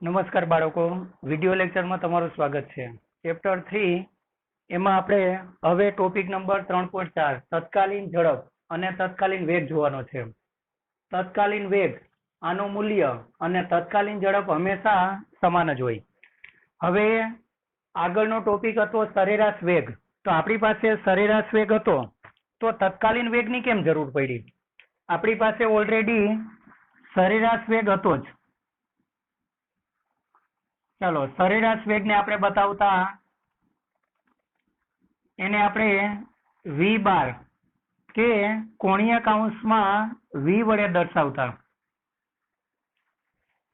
નમસ્કાર બાળકો, વિડિયો લેક્ચરમાં તમારું સ્વાગત છે. ચેપ્ટર 3 એમાં આપણે હવે ટોપિક નંબર 3.4 તત્કાલીન ઝડપ અને તત્કાલીન વેગ જોવાનો છે. તત્કાલીન વેગ આનું મૂલ્ય અને તત્કાલીન ઝડપ હંમેશા સમાન જ હોય. હવે આગળનો ટોપિક હતો સરેરાશ વેગ. તો આપણી પાસે સરેરાશ વેગ હતો તો તત્કાલીન વેગની કેમ જરૂર પડી? આપણી પાસે ઓલરેડી સરેરાશ વેગ હતો જ. ચાલો સરેરાશ વેગને આપણે બતાવતા એને આપણે વી બાર કે કોણીય કૌંસમાં વી વડે દર્શાવતા.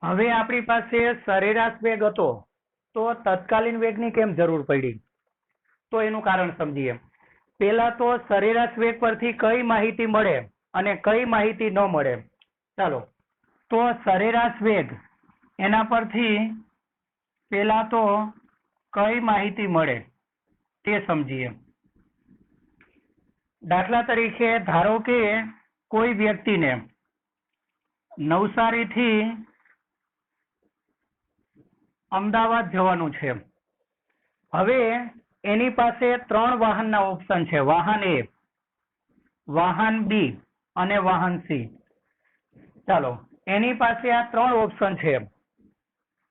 હવે આપણી પાસે સરેરાશ વેગ હતો તો તત્કાલીન વેગની કેમ જરૂર પડી? તો એનું કારણ સમજીએ. પહેલા તો સરેરાશ વેગ પરથી કઈ માહિતી મળે અને કઈ માહિતી ન મળે. ચાલો તો સરેરાશ વેગ એના પરથી પહેલા તો કઈ માહિતી મળે તે સમજીએ. દાખલા તરીકે ધારો કે કોઈ વ્યક્તિને નવસારીથી અમદાવાદ જવાનું છે. હવે એની પાસે 3 વાહનના ઓપ્શન છે, વાહન એ, વાહન બી અને વાહન સી. ચાલો એની પાસે આ 3 ઓપ્શન છે.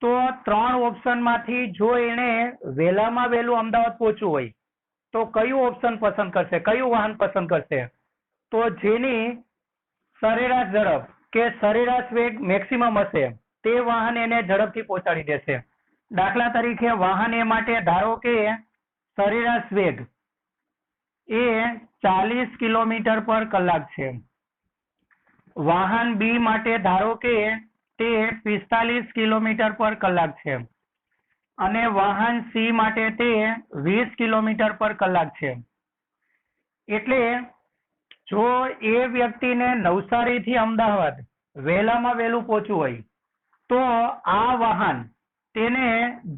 તો 3 ઓપ્શનમાંથી જો એને વહેલામાં વહેલું અમદાવાદ પહોંચવું હોય તો કયું ઓપ્શન પસંદ કરશે, કયું વાહન પસંદ કરશે? તો જેની સરેરાશ ઝડપ કે સરેરાશ વેગ મેક્સિમમ હશે તે વાહન એને ઝડપથી પહોંચાડી દેશે. દાખલા તરીકે વાહન એ માટે ધારો કે સરેરાશ વેગ એ 40 કિલોમીટર પર કલાક છે. વાહન બી માટે ધારો કે તે 45 કિલોમીટર પર કલાક છે અને વાહન સી માટે તે 20 કિલોમીટર પર કલાક છે. એટલે જો એ વ્યક્તિને નવસારીથી અમદાવાદ વહેલામાં વહેલું પહોંચવું હોય તો આ વાહન તેને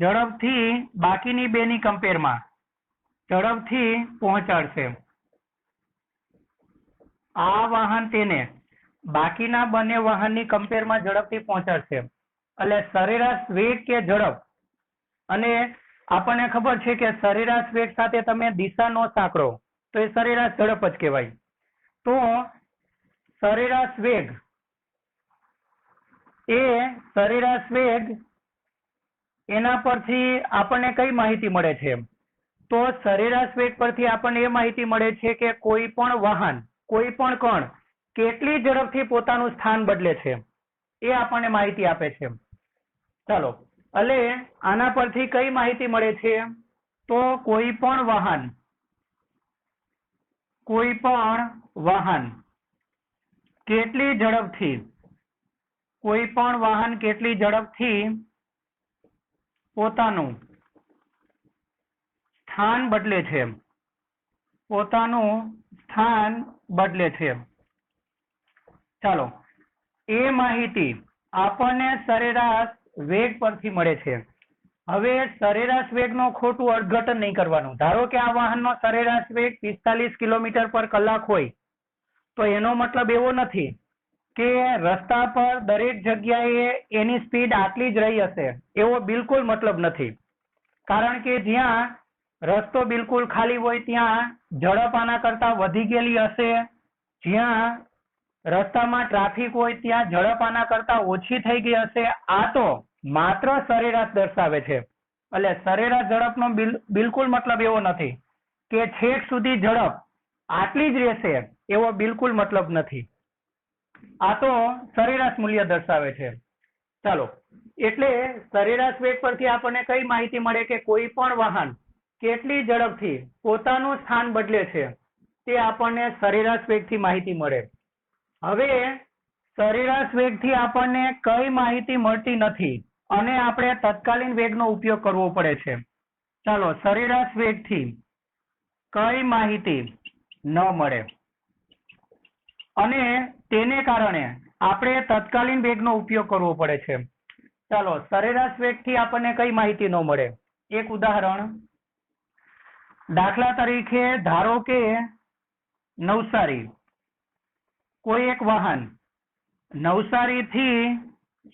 ઝડપથી બાકીની બેની કમ્પેરમાં ઝડપથી પહોંચાડશે. આ વાહન તેને બાકીના બંને વાહનની કમ્પેરમાં ઝડપથી પહોંચાડશે. એટલે સરેરાશ વેગ કે ઝડપ, અને આપણને ખબર છે કે સરેરાશ વેગ સાથે તમે દિશા નો સાંકળો તો એ સરેરાશ ઝડપ જ કહેવાય. તો સરેરાશ વેગ એ સરેરાશ વેગ એના પરથી આપણને કઈ માહિતી મળે છે? તો સરેરાશ વેગ પરથી આપણને એ માહિતી મળે છે કે કોઈ પણ વાહન, કોઈ પણ કણ કેટલી ઝડપથી પોતાનું સ્થાન બદલે છે એ આપણને માહિતી આપે છે. ચાલો એટલે આના પરથી કઈ માહિતી મળે છે? તો કોઈ પણ વાહન કેટલી ઝડપથી, કોઈ પણ વાહન કેટલી ઝડપથી પોતાનું સ્થાન બદલે છે, પોતાનું સ્થાન બદલે છે. ચાલો એ માહિતી આપણને સરેરાશ વેગ પરથી મળે છે. હવે સરેરાશ વેગનો ખોટું અર્થઘટન નહીં કરવાનું. ધારો કે આ વાહનનો સરેરાશ વેગ 45 કિલોમીટર પર કલાક હોય તો એનો મતલબ એવો નથી કે રસ્તા પર દરેક જગ્યાએ એની સ્પીડ આટલી જ રહી હશે, એવો બિલકુલ મતલબ નથી. કારણ કે જ્યાં રસ્તો બિલકુલ ખાલી હોય ત્યાં ઝડપ આના કરતા વધી ગયેલી હશે, જ્યાં રસ્તામાં ટ્રાફિક હોય ત્યાં ઝડપ આના કરતા ઓછી થઈ ગઈ હશે. આ તો માત્ર સરેરાશ દર્શાવે છે. એટલે સરેરાશ ઝડપનો બિલકુલ મતલબ એવો નથી કે છેક સુધી ઝડપ આટલી જ રહેશે, એવો બિલકુલ મતલબ નથી. આ તો સરેરાશ મૂલ્ય દર્શાવે છે. ચાલો એટલે સરેરાશ વેગ પરથી આપણને કઈ માહિતી મળે કે કોઈ પણ વાહન કેટલી ઝડપથી પોતાનું સ્થાન બદલે છે તે આપણને સરેરાશ વેગથી માહિતી મળે. હવે સરેરાશ વેગથી આપણને કઈ માહિતી મળતી નથી અને આપણે તત્કાલીન વેગનો ઉપયોગ કરવો પડે છે. ચાલો સરેરાશ વેગથી કઈ માહિતી ન મળે અને તેને કારણે આપણે તત્કાલીન વેગનો ઉપયોગ કરવો પડે છે. ચાલો સરેરાશ વેગથી આપણને કઈ માહિતી ન મળે. એક ઉદાહરણ, દાખલા તરીકે ધારો કે નવસારી, કોઈ એક વાહન નવસારીથી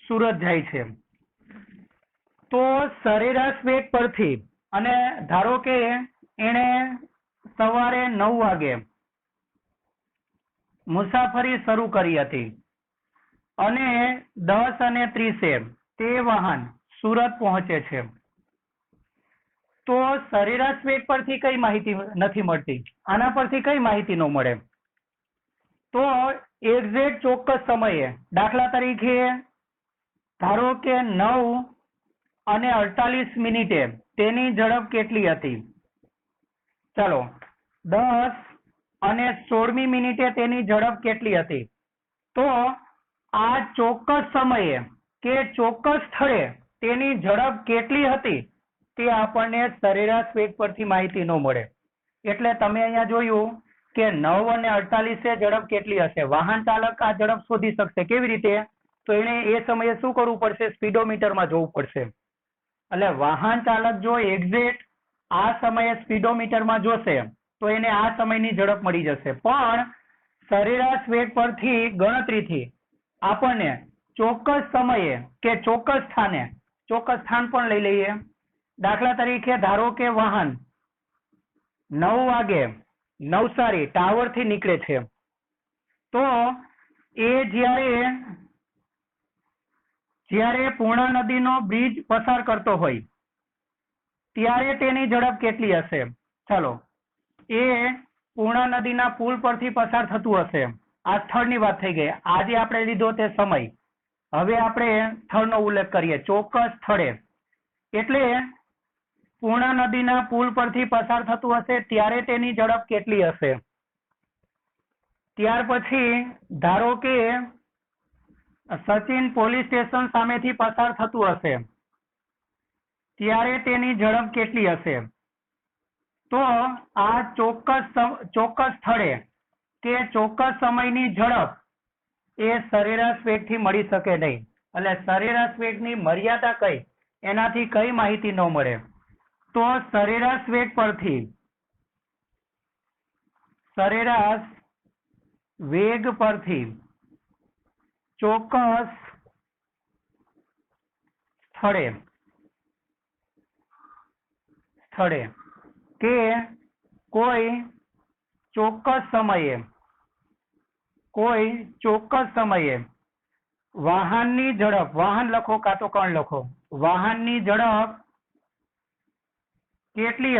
સુરત જાય છે. તો સરેરાશ વેગ પરથી, અને ધારો કે એણે સવારે 9 વાગે મુસાફરી શરૂ કરી હતી અને 10:30 તે વાહન સુરત પહોંચે છે, તો સરેરાશ વેગ પરથી કઈ માહિતી નથી મળતી? આના પરથી કઈ માહિતી ન મળે? તો એક્ઝેક્ટ ચોક્કસ સમયે, દાખલા તરીકે ધારો કે 9:48 તેની ઝડપ કેટલી હતી? ચાલો, 10:16 તેની ઝડપ કેટલી હતી? તો આ ચોક્કસ સમયે કે ચોક્કસ સ્થળે તેની ઝડપ કેટલી હતી તે આપણને સરેરાશ વેગ પરથી માહિતી ન મળે. એટલે તમે અહીંયા જોયું કે 9:48 ઝડપ કેટલી હશે? વાહન ચાલક આ ઝડપ શોધી શકશે કેવી રીતે? તો એને એ સમયે શું કરવું પડશે? સ્પીડોમીટરમાં જોવું પડશે. એટલે વાહન ચાલક જો એક્ઝેક્ટ આ સમયે સ્પીડોમીટરમાં જોશે તો એને આ સમયની ઝડપ મળી જશે. પણ સરેરાશ વેગ પરથી ગણતરીથી આપણને ચોક્કસ સમયે કે ચોક્કસ સ્થાને, ચોક્કસ સ્થાન પણ લઈ લઈએ. દાખલા તરીકે ધારો કે વાહન 9 વાગે નવસારી ટાવર થી નીકળે છે, તો એ જ્યારે પૂર્ણા નદીનો બ્રિજ પસાર કરતો હોય ત્યારે તેની ઝડપ કેટલી હશે? ચાલો, એ પૂર્ણા નદીના પુલ પરથી પસાર થતું હશે. આ સ્થળની વાત થઈ ગઈ. આજે આપણે લીધો તે સમય. હવે આપણે સ્થળનો ઉલ્લેખ કરીએ, ચોક્કસ સ્થળે. એટલે પૂર્ણા નદીના પુલ પરથી પસાર થતું હશે ત્યારે તેની ઝડપ કેટલી હશે? ત્યાર પછી ધારો કે સચિન પોલીસ સ્ટેશન સામેથી પસાર થતું હશે ત્યારે તેની ઝડપ કેટલી હશે? તો આ ચોક્કસ સ્થળે કે ચોક્કસ સમયની ઝડપ એ સરેરાશ વેગથી મળી શકે નહીં. એટલે સરેરાશ વેગની મર્યાદા કઈ, એનાથી કઈ માહિતી ન મળે? તો સરેરાશ વેગ પરથી ચોક્કસ સ્થળે કે કોઈ ચોક્કસ સમયે વાહનની ઝડપ, વાહન લખો કાં તો કણ લખો, વાહનની ઝડપ કેટલી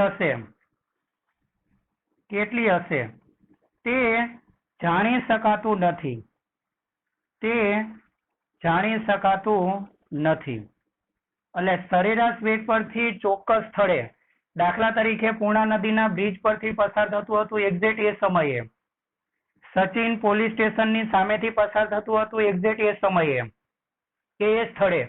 હશે તે જાણી શકાતું નથી. એટલે સરેરાશ વેગ પરથી ચોક્કસ સ્થળે, દાખલા તરીકે પૂર્ણા નદીના બ્રિજ પરથી પસાર થતું હતું એક્ઝેક્ટ એ સમયે, સચિન પોલીસ સ્ટેશનની સામેથી પસાર થતું હતું એક્ઝેક્ટ એ સમયે કે એ સ્થળે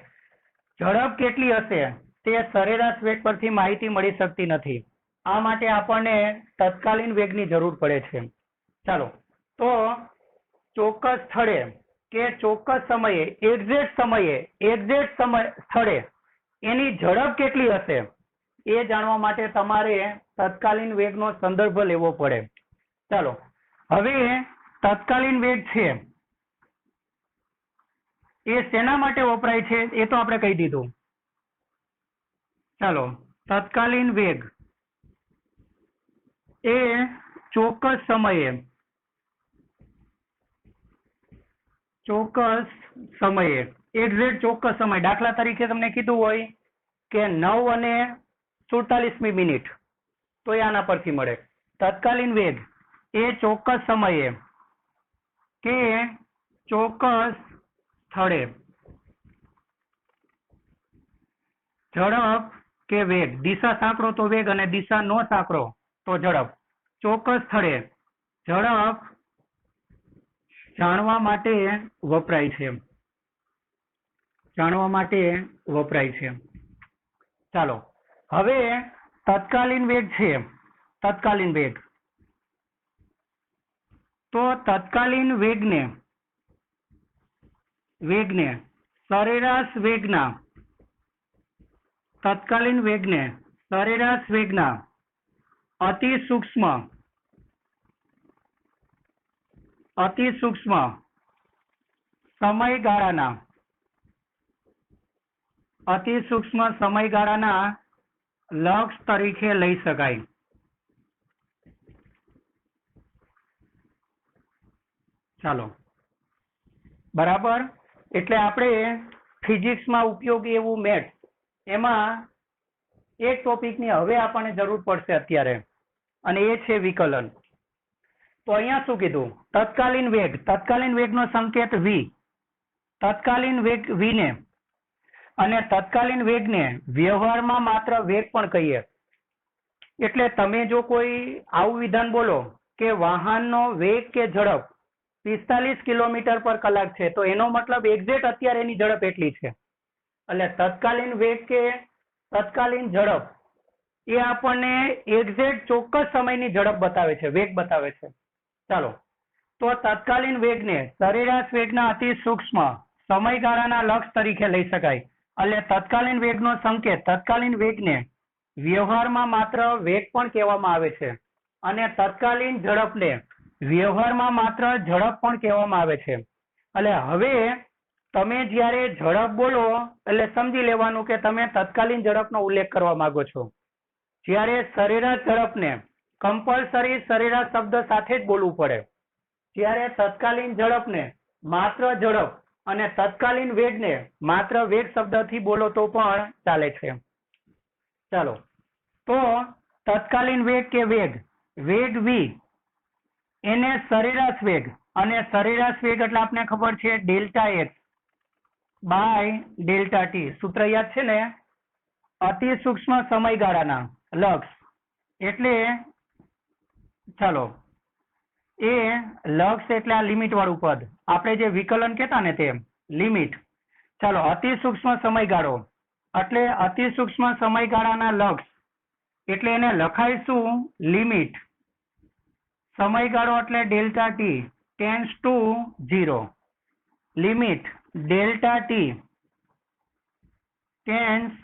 ઝડપ કેટલી હશે તે સરેરાશ વેગ પરથી માહિતી મળી શકતી નથી. આ માટે આપણને તત્કાલીન વેગની જરૂર પડે છે. ચાલો, તો ચોક્કસ સ્થળે કે ચોક્કસ સમયે, એક્ઝેક્ટ સ્થળે એની ઝડપ કેટલી હશે એ જાણવા માટે તમારે તત્કાલીન વેગનો સંદર્ભ લેવો પડે. ચાલો, હવે તત્કાલીન વેગ છે એ શેના માટે વપરાય છે એ તો આપણે કહી દીધું. ચાલો, તત્કાલીન વેગ એ ચોક્કસ સમયે એક્ઝેક્ટ ચોક્કસ સમય, દાખલા તરીકે તમને કીધું હોય કે 9:47 તો એ આના પરથી મળે. તત્કાલીન વેગ એ ચોક્કસ સમયે કે ચોક્કસ સ્થળે ઝડપ કે વેગ, દિશા સાંકળો તો વેગ અને દિશા નો સાંકળો તો ઝડપ, ચોક્કસ સ્થળે ઝડપ જાણવા માટે વપરાય છે. ચાલો, હવે તત્કાલીન વેગ છે, તત્કાલીન વેગ. તો તત્કાલીન વેગને સરેરાશ વેગના અતિ સૂક્ષ્મ સમયગાળાના અતિ સૂક્ષ્મ સમયગાળાના લક્ષ તરીકે લઈ શકાય. ચાલો, બરાબર. એટલે આપણે ફિઝિક્સમાં ઉપયોગી એવું મેથ્સ, એમાં એક ટોપિકની હવે આપણને જરૂર પડશે અત્યારે, અને એ છે વિકલન. તો અહીંયા શું કીધું? તત્કાલીન વેગ, તત્કાલીન વેગનો સંકેત v, તત્કાલીન વેગ v ને, અને તત્કાલીન વેગને વ્યવહારમાં માત્ર વેગ પણ કહીએ. એટલે તમે જો કોઈ આવું વિધાન બોલો કે વાહનનો વેગ કે ઝડપ 45 કિલોમીટર પર કલાક છે, તો એનો મતલબ એક્ઝેક્ટ અત્યારે એની ઝડપ એટલી છે. એટલે તત્કાલીન વેગ કે તત્કાલીન ઝડપ એ આપણને એક્ઝેક્ટ ચોક્કસ સમયની ઝડપ બતાવે છે, વેગ બતાવે છે. ચાલો, તો તત્કાલીન વેગને સરેરાશ વેગના અતિ સૂક્ષ્મ સમયગાળાના લક્ષ તરીકે લઈ શકાય. એટલે તત્કાલીન વેગનો સંકેત, તત્કાલીન વેગને વ્યવહારમાં માત્ર વેગ પણ કહેવામાં આવે છે, અને તત્કાલીન ઝડપને વ્યવહારમાં માત્ર ઝડપ પણ કહેવામાં આવે છે. એટલે હવે તમે જ્યારે ઝડપ બોલો એટલે સમજી લેવાનું કે તમે તત્કાલીન ઝડપનો ઉલ્લેખ કરવા માંગો છો. જ્યારે સરેરાશ ઝડપને કમ્પલસરી સરેરાશ શબ્દ સાથે જ બોલવું પડે. જ્યારે તત્કાલીન ઝડપને માત્ર ઝડપ અને તત્કાલીન વેગને માત્ર વેગ શબ્દથી બોલો તો પણ ચાલે છે. ચાલો, તો તત્કાલીન વેગ કે વેગ, વેગ v એને સરેરાશ વેગ, અને સરેરાશ વેગ એટલે આપણે ખબર છે delta X by delta T. સૂત્ર યાદ છે ને? અતિ સૂક્ષ્મ સમયગાળાના લક્ષ. એટલે ચાલો, એ લક્ષ એટલે આ લિમિટ વાળું પદ, આપણે જે વિકલન કહેતા ને તે લિમિટ. ચાલો, અતિ સૂક્ષ્મ સમયગાળો એટલે અતિ સૂક્ષ્મ સમયગાળાના લક્ષ, એટલે એને લખાઈશું લિમિટ. સમયગાળો એટલે delta T tends to 0. Limit delta T tends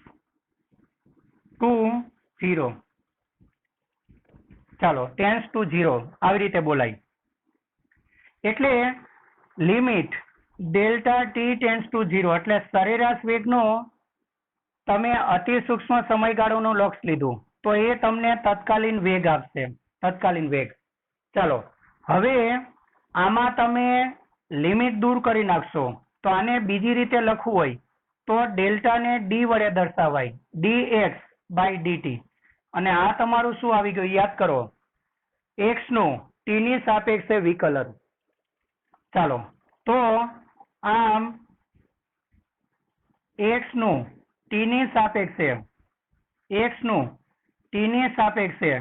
to 0. ચાલો, ટેન્ડ્સ ટુ 0 આવી રીતે બોલાય. એટલે limit delta T tends to 0 એટલે સરેરાશ વેગનો તમે અતિ સૂક્ષ્મ સમયગાળોનો લક્ષ લીધું, તો એ તમને તત્કાલીન વેગ આપશે, તત્કાલીન વેગ. ચાલો, હવે આમાં તમે લિમિટ દૂર કરી નાખશો, તો આને બીજી રીતે લખવું હોય તો ડેલ્ટાને ડી વડે દર્શાવાય, dx બાય dt. અને આ તમારું શું આવી ગયું યાદ કરો? x નું t ની સાપેક્ષે વિકલન. ચાલો, તો આમ x નું t ની સાપેક્ષે, x નું t ની સાપેક્ષે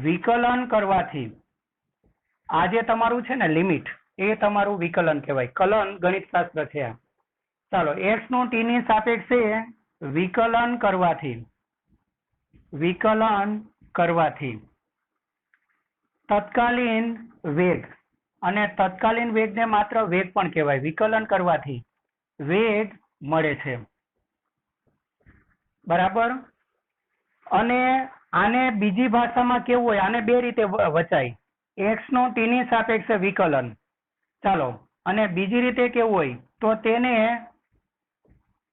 વિકલન કરવાથી આ જે તમારું છે ને લિમિટ, એ તમારું વિકલન કહેવાય. કલન ગણિત શાસ્ત્ર છે. ચાલો, x નું t ની સાપેક્ષે વિકલન કરવાથી તત્કાલીન વેગ, અને તત્કાલીન વેગને માત્ર વેગ પણ કહેવાય, વિકલન કરવાથી વેગ મળે છે. બરાબર. અને આને બીજી ભાષામાં કેવું હોય, આને બે રીતે વચાય. x નું t ની સાપેક્ષે વિકલન. ચાલો, અને બીજી રીતે કેવું હોય તો તેને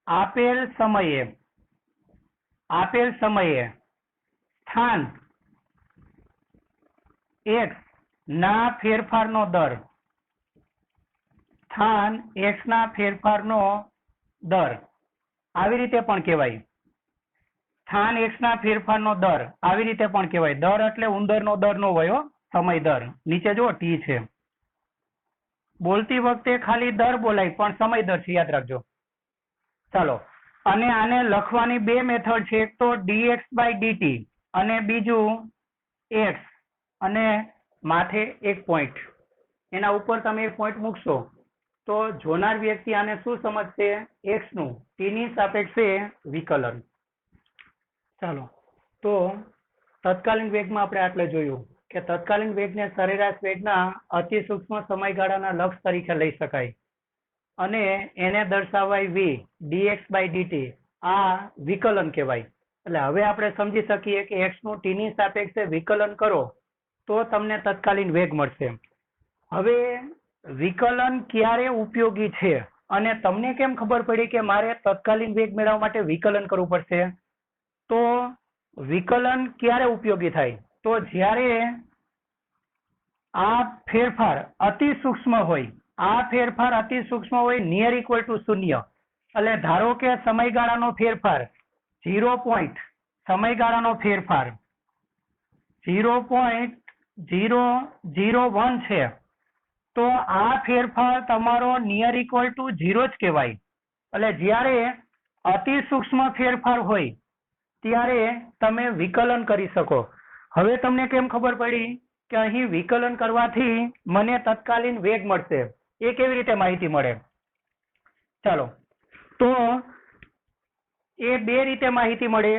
આપેલ સમયે સ્થાન x ના ફેરફારનો દર, સ્થાન x ના ફેરફારનો દર આવી રીતે પણ કહેવાય. સ્થાન x ના ફેરફારનો દર આવી રીતે પણ કહેવાય. દર એટલે ઉંદરનો દર નો હોય, સમય દર. નીચે જો t છે. બોલતી વખતે ખાલી દર બોલાય પણ સમય દર છે, યાદ રાખજો. ચાલો, અને આને લખવાની બે મેથડ છે. એક તો dx બાય dt અને બીજું x, અને માથે એક પોઈન્ટ, એના ઉપર તમે એક પોઈન્ટ મૂકશો તો જોનાર વ્યક્તિ આને શું સમજશે? x નું t ની સાપેક્ષે વિકલન. ચાલો, તો તત્કાલીન વેગમાં આપણે આટલે જોયું કે તત્કાલીન વેગને સરેરાશ વેગના અતિ સૂક્ષ્મ સમયગાળાના લક્ષ તરીકે લઈ શકાય, અને એને દર્શાવાય v, dx બાય dt. આ વિકલન કહેવાય. એટલે હવે આપણે સમજી શકીએ કે x નું t ની સાપેક્ષે વિકલન કરો તો તમને તત્કાલીન વેગ મળશે. હવે વિકલન ક્યારે ઉપયોગી છે અને તમને કેમ ખબર પડી કે મારે તત્કાલીન વેગ મેળવવા માટે વિકલન કરવું પડશે? તો વિકલન ક્યારે ઉપયોગી થાય? તો જ્યારે આ ફેરફાર અતિ સૂક્ષ્મ હોય, આ ફેરફાર અતિ સૂક્ષ્મ હોય, નિયર ઇક્વલ ટુ 0. એટલે ધારો કે સમયગાળાનો ફેરફાર 0. સમયગાળાનો ફેરફાર 0.001 છે, તો આ ફેરફાર તમારો નિયર ઇક્વલ ટુ 0 જ કહેવાય. એટલે જ્યારે અતિ સૂક્ષ્મ ફેરફાર હોય ત્યારે તમે વિકલન કરી શકો. હવે તમને કેમ ખબર પડી કે અહીં વિકલન કરવાથી મને તત્કાલીન વેગ મળશે? એ કેવી રીતે માહિતી મળે? ચાલો, તો એ બે રીતે માહિતી મળે.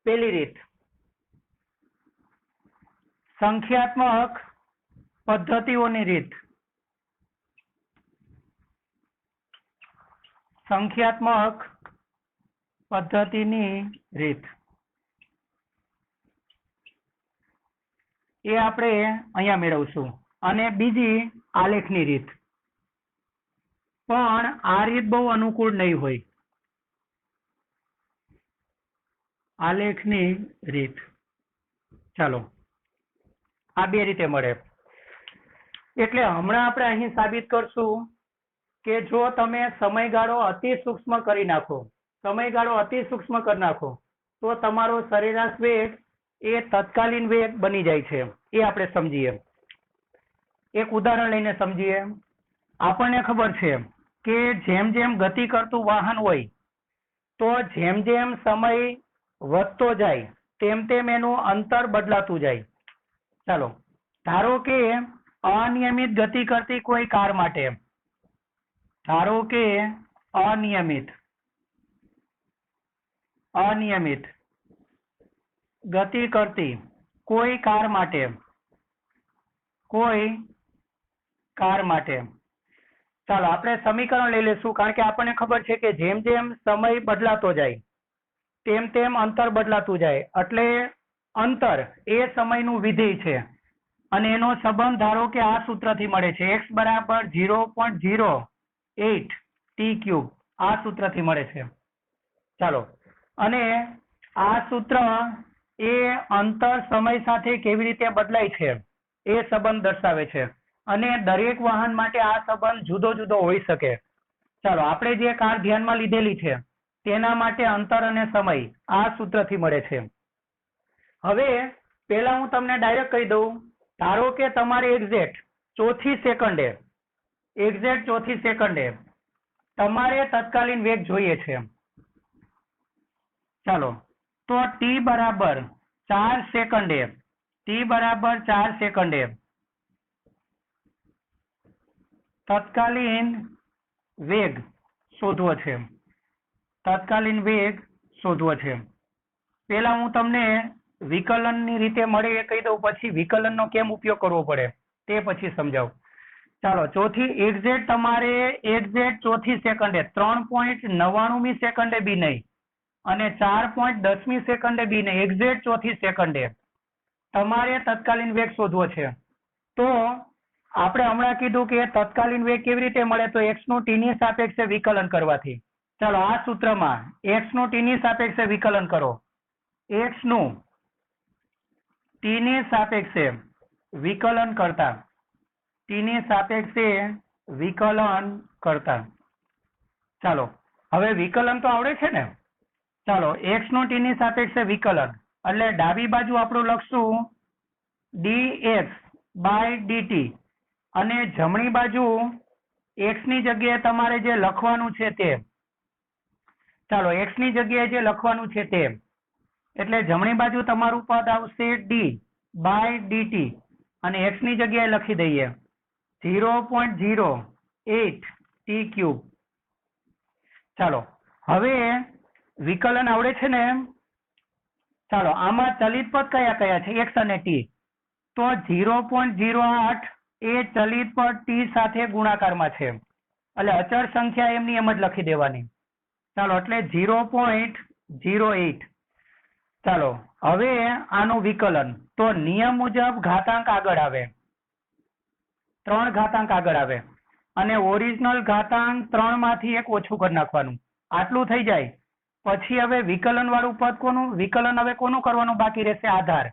પહેલી રીત, સંખ્યાત્મક પદ્ધતિઓની રીત. સંખ્યાત્મક પદ્ધતિની રીત એ આપણે અહીંયા મેળવશું. અને બીજી આલેખની રીત. પણ આ રીત બહુ અનુકૂળ નહીં હોય. આલેખની રીત. ચાલો, આ બે રીતે મળે. એટલે હમણાં આપણે અહીં સાબિત કરશું કે જો તમે સમયગાળો અતિ સૂક્ષ્મ કરી નાખો, સમયગાળો અતિ સૂક્ષ્મ કરી નાખો, તો તમારો સરેરાશ વેગ એ તત્કાલીન વેગ બની જાય છે. એ આપણે સમજીએ. એક ઉદાહરણ લઈને સમજીએ. આપણને ખબર છે કે જેમ જેમ ગતિ કરતું વાહન હોય, તો જેમ જેમ સમય વધતો જાય તેમ તેમ એનું અંતર બદલાતું જાય. ચાલો, ધારો કે અનિયમિત ગતિ કરતી કોઈ કાર માટે, ધારો કે અનિયમિત ગતિ કરતી કોઈ કાર માટે, ચાલો આપણે સમીકરણ લઈ લેશું, કારણ કે આપણને ખબર છે કે જેમ જેમ સમય બદલાતો જાય તેમ તેમ અંતર બદલાતું જાય. એટલે અંતર એ સમયનું વિધેય છે અને એનો સંબંધ ધારો કે આ સૂત્રથી મળે છે, x બરાબર 0.08 t³. આ સૂત્રથી મળે છે. ચાલો, અને આ સૂત્ર એ અંતર સમય સાથે કેવી રીતે બદલાય છે એ સંબંધ દર્શાવે છે. અને દરેક વાહન માટે આ સંબંધ જુદો જુદો હોઈ શકે. ચાલો, આપણે જે કાર ધ્યાનમાં લીધેલી છે તેના માટે અંતર અને સમય આ સૂત્રથી મળે છે. હવે પહેલા હું તમને ડાયરેક્ટ કહી દઉં. ધારો કે તમારે એક્ઝેક્ટ ચોથી સેકન્ડે તમારે તત્કાલીન વેગ જોઈએ છે. ચાલો, તો t બરાબર 4 સેકન્ડે તત્કાલીન વેગ શોધવો છે. પહેલા હું તમને વિકલનની રીતે મળે એ કહી દઉં, પછી વિકલનનો કેમ ઉપયોગ કરવો પડે તે પછી સમજાવું. ચાલો, તમારે એક્ઝેક્ટ ચોથી સેકન્ડે 3.99મી સેકન્ડે બી નહીં અને 4.10મી સેકન્ડે બી નહીં, એક્ઝેક્ટ ચોથી સેકન્ડે તમારે તત્કાલીન વેગ શોધવો છે. તો આપણે હમણાં કીધું કે તત્કાલીન વેગ કેવી રીતે મળે? તો x નું t ની સાપેક્ષે વિકલન કરવાથી. ચાલો, આ સૂત્રમાં x નું t ની સાપેક્ષે વિકલન કરો. x નું t ની સાપેક્ષે વિકલન કરતા. ચાલો, હવે વિકલન તો આવડે છે ને? ચાલો, x નું t ની સાપેક્ષે વિકલન એટલે ડાબી બાજુ આપણું લખશું dx/dt અને જમણી બાજુ x ની જગ્યાએ તમારે જે લખવાનું છે તે. ચાલો, x ની જગ્યાએ જે લખવાનું છે તે, એટલે જમણી બાજુ તમારું પદ આવશે d/dt અને x ની જગ્યાએ લખી દઈએ 0.08 t³. ચાલો, હવે વિકલન આવડે છે ને? ચાલો, આમાં ચલિત પદ કયા કયા છે? x અને t. તો 0.08 એ ચલિત પદ t સાથે ગુણાકારમાં છે, એટલે અચળ સંખ્યા એમની એમ જ લખી દેવાની. ચાલો, એટલે 0.08. ચાલો, હવે આનું વિકલન. તો નિયમ મુજબ ઘાતાંક આગળ આવે, 3 ઘાતાંક આગળ આવે અને ઓરિજિનલ ઘાતાંક 3 માંથી 1 ઓછું કરી નાખવાનું. આટલું થઈ જાય પછી હવે વિકલન વાળું પદ કોનું? વિકલન હવે કોનું કરવાનું બાકી રહેશે? આધાર.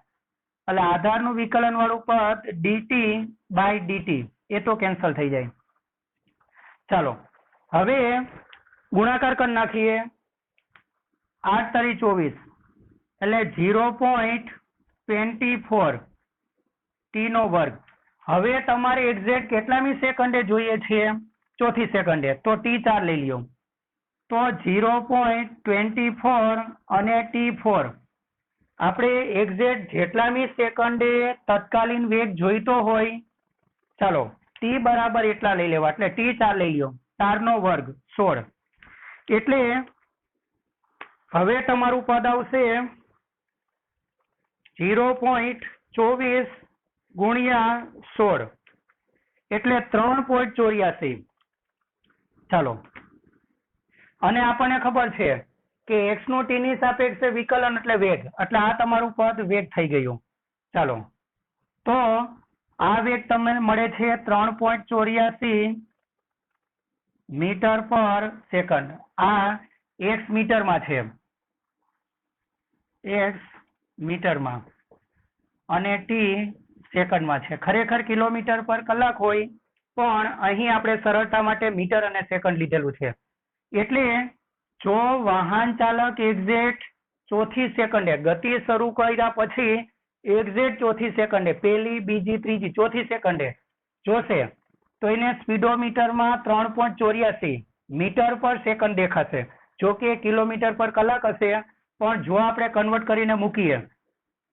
એટલે આધારનું વિકલન વાળું પદ dt/dt એ તો કેન્સલ થઈ જાય. ચાલો હવે ગુણાકાર કરી નાખીએ. 8 તારી 24 એટલે 0.24 t નો વર્ગ. હવે તમારે એક્ઝેક્ટ કેટલામી સેકન્ડે જોઈએ છે? ચોથી સેકન્ડે. તો t4 લઈ લ્યો. તો 0.24 અને t4 આપણે એક્ઝેક્ટ જેટલામી સેકન્ડે તત્કાલીન વેગ જોઈતો હોય, ચાલો t બરાબર એટલા લઈ લેવા. એટલે t4 લઈ લ્યો. 4 નો વર્ગ 16. એટલે હવે તમારું પદ આવશે 0.24 ગુણ્યા 16 એટલે 3.84. ચાલો અને આપણને ખબર છે કે x નું t ની સાપેક્ષે વિકલન એટલે વેગ, એટલે આ તમારું પદ વેગ થઈ ગયું. ચાલો તો આ વેગ તમને મળે છે 3.84 મીટર પર સેકન્ડ. આ x મીટરમાં છે, x મીટરમાં, અને t સેકન્ડમાં છે. ખરેખર કિલોમીટર પર કલાક હોય પણ અહીં આપણે સરળતા માટે મીટર અને સેકન્ડ લીધેલું છે. એટલે જો વાહન ચાલક એક્ઝેક્ટ ચોથી સેકન્ડે ગતિ શરૂ કર્યા પછી એક્ઝેક્ટ ચોથી સેકન્ડે, પહેલી, બીજી, ત્રીજી, ચોથી સેકન્ડે જોશે તો એને સ્પીડોમીટરમાં 3.84 મીટર પર સેકન્ડ દેખાશે. જો કે કિલોમીટર પર કલાક હશે, પણ જો આપણે કન્વર્ટ કરીને મૂકીએ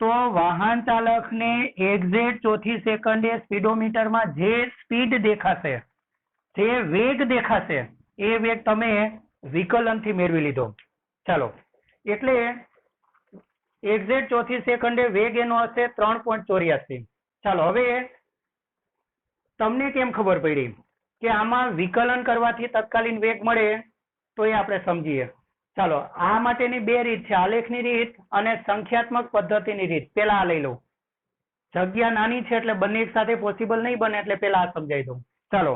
તો વાહન ચાલકને એક્ઝેક્ટ ચોથી સેકન્ડે સ્પીડોમીટરમાં જે સ્પીડ દેખાશે, જે વેગ દેખાશે, એ વેગ તમે વિકલનથી મેળવી લીધો. ચાલો એટલે એક્ઝેક્ટ ચોથી સેકન્ડે વેગ એનો હશે 3.84. ચાલો હવે તમને કેમ ખબર પડી કે આમાં વિકલન કરવાથી તત્કાલીન વેગ મળે તો એ આપણે સમજીએ. ચાલો આ માટેની બે રીત છે, આલેખની રીત અને સંખ્યાત્મક પદ્ધતિની રીત. પેલા આ લઈ લઉં. જગ્યા નાની છે એટલે બંને એક સાથે પોસિબલ નહીં બને, એટલે પેલા આ સમજાવી દઉં. ચાલો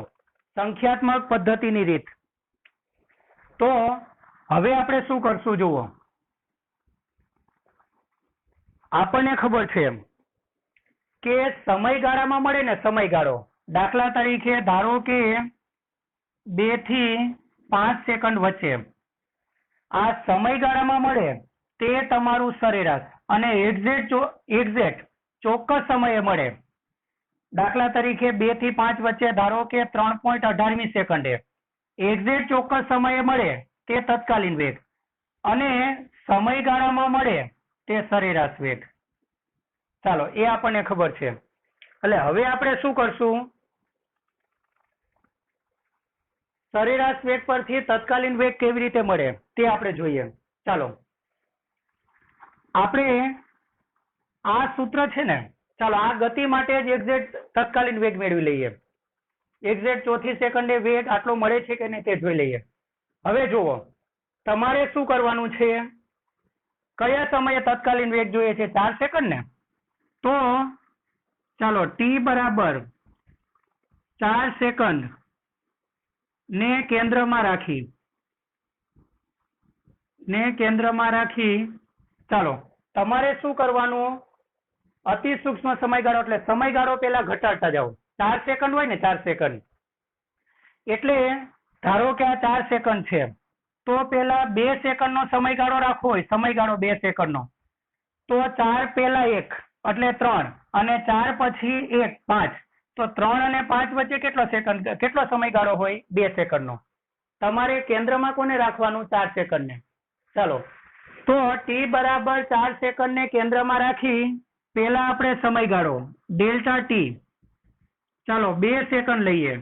સંખ્યાત્મક પદ્ધતિની રીત. તો હવે આપણે શું કરશું જુઓ. આપણને ખબર છે કે સમયગાળામાં મળે ને, સમયગાળો દાખલા તરીકે ધારો કે 2 થી 5 સેકન્ડ વચ્ચે આ સમયગાળામાં મળે તે તમારું સરેરાશ, અને એક્ઝેક્ટ ચોક્કસ સમયે મળે. દાખલા તરીકે 2 થી 5 વચ્ચે ધારો કે 3.18 સેકન્ડે એક્ઝેક્ટ ચોક્કસ સમયે મળે તે તત્કાલીન વેગ, અને સમયગાળામાં મળે તે સરેરાશ વેગ. ચાલો એ આપણને ખબર છે. એટલે હવે આપણે શું કરશું? સરેરાશ વેગ પરથી તત્કાલીન વેગ કેવી રીતે મળે તે આપણે જોઈએ. ચાલો આપણે આ સૂત્ર છે ને, ચાલો આ ગતિ માટે જ એક્ઝેક્ટ તત્કાલીન વેગ મેળવી લઈએ. એક્ઝેક્ટ ચોથી સેકન્ડે વેગ આટલો મળે છે કે નહીં તે જોઈ લઈએ. હવે જુઓ તમારે શું કરવાનું છે, કયા સમયે તત્કાલીન વેગ જોઈએ છે? 4 સેકન્ડ ને. તો ચાલો t બરાબર 4 સેકન્ડ ને કેન્દ્રમાં રાખી ચાલો તમારે શું કરવાનું? અતિ સૂક્ષ્મ સમયગાળો એટલે સમયગાળો પેલા ઘટાડતા જાઓ. 4 સેકન્ડ હોય ને, 4 સેકન્ડ એટલે ધારો કે આ 4 સેકન્ડ છે તો પેલા 2 સેકન્ડનો સમયગાળો રાખવો હોય, સમયગાળો 2 સેકન્ડનો, તો 4 પેલા 1 એટલે 3, અને 4 પછી 1 5. તો 3 અને 5 વચ્ચે કેટલો સમયગાળો હોય? 2 સેકન્ડનો. તમારે કેન્દ્રમાં કોને રાખવાનું? 4 સેકન્ડને. ચાલો તો t બરાબર 4 સેકન્ડને કેન્દ્રમાં રાખી પેલા આપણે સમયગાળો ડેલ્ટા t, ચાલો 2 સેકન્ડ લઈએ,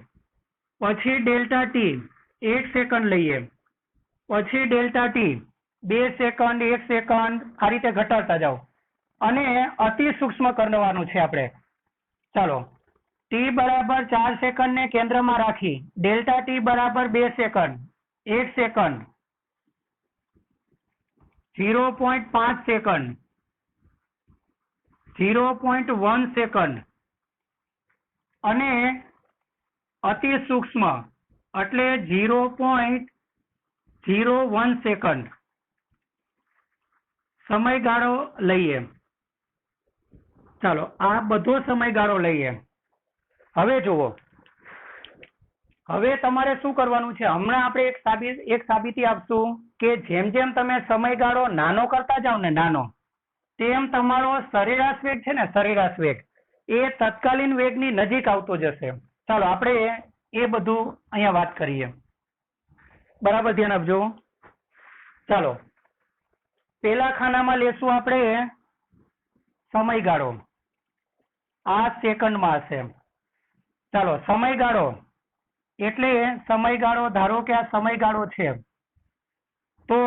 પછી ડેલ્ટા t 1 સેકન્ડ લઈએ, પછી ડેલ્ટા t 2 સેકન્ડ 1 સેકન્ડ, આ રીતે ઘટાડતા જાઓ અને અતિ સૂક્ષ્મ કરવાનું છે આપણે. ચાલો t બરાબર 4 સેકન્ડ ને કેન્દ્રમાં રાખી ડેલ્ટા t બરાબર 2 સેકન્ડ, 1 સેકન્ડ, 0.5 સેકન્ડ, 0.1 સેકન્ડ અને અતિ સૂક્ષ્મ એટલે 0.01 સેકન્ડ સમયગાળો લઈએ. ચાલો આ બધો સમયગાળો લઈએ. હવે જુઓ, હવે તમારે શું કરવાનું છે? હમણાં આપણે એક સાબિતી આપશું કે જેમ જેમ તમે સમયગાળો નાનો કરતા જાવ ને નાનો, તેમ તમારો સરેરાશ વેગ છે ને, સરેરાશ વેગ એ તત્કાલીન વેગની નજીક આવતો જશે. ચાલો આપણે એ બધું અહીંયા વાત કરીએ. બરાબર ધ્યાન આપજો. ચાલો પેલા ખાનામાં લેશું આપણે સમયગાળો. આ સેકન્ડમાં હશે. ચાલો સમયગાળો એટલે સમયગાળો, ધારો કે આ સમયગાળો છે તો